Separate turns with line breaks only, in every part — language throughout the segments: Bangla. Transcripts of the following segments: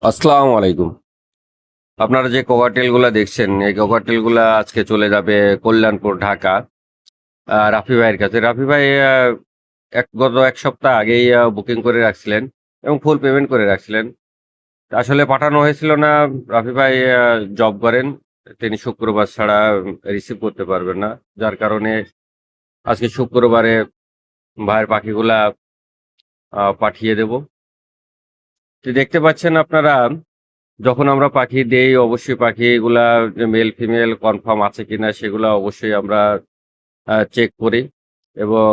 আসসালামু আলাইকুম। আপনারা যে কোকাটেলগুলা দেখছেন, এই কোকাটেলগুলা আজকে চলে যাবে কল্যাণপুর, ঢাকা। রাফি ভাইয়ের কাছে। রাফি ভাই গত ১ সপ্তাহ আগেই বুকিং করে রাখছিলেন এবং ফুল পেমেন্ট করে রাখছিলেন। আসলে পাঠানো হয়েছিল না। রাফি ভাই জব করেন। তিনি শুক্রবার ছাড়া রিসিভ করতে পারবেন না। যার কারণে আজকে শুক্রবারে ভাইয়ের পাখিগুলা পাঠিয়ে দেব। তো দেখতে পাচ্ছেন আপনারা, যখন আমরা পাখি দেই অবশ্যই পাখিগুলা যে মেল ফিমেল কনফার্ম আছে কিনা সেগুলা অবশ্যই আমরা চেক করি এবং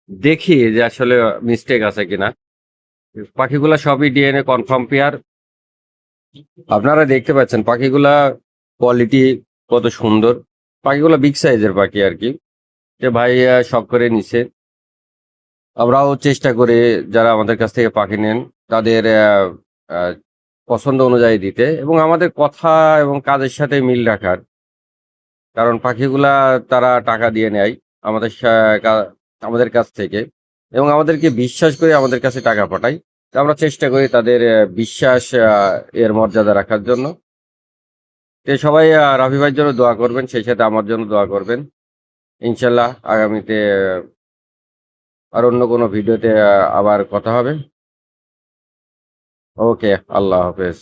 দেখি যে আসলে মিস্টেক আছে কিনা। পাখিগুলা সবই ডিএনএ কনফার্ম পেয়ার। আপনারা দেখতে পাচ্ছেন পাখিগুলা কোয়ালিটি কত সুন্দর। পাখিগুলা বিগ সাইজের পাখি আরকি। যে ভাই শখ করে নিছে। আমরাও চেষ্টা করি যারা আমাদের কাছ থেকে পাখি নেন তাদের আ পছন্দ অনুযায়ী দিতে এবং আমাদের কথা এবং কাজের সাথে মিল রাখার। কারণ পাখিগুলা তারা টাকা দিয়ে নেয় আমাদের সা কা আমাদের কাছ থেকে এবং আমাদেরকে বিশ্বাস করে আমাদের কাছে টাকা পাঠায়। তো আমরা চেষ্টা করি তাদের বিশ্বাস এর মর্যাদা রাখার জন্য। তো সবাই রাফি ভাইয়ের জন্য দোয়া করবেন, সেই সাথে আমার জন্য দোয়া করবেন। ইনশাআল্লাহ আগামীতে আর অন্য কোনো ভিডিওতে আবার কথা হবে। ওকে, আল্লাহ হাফেজ।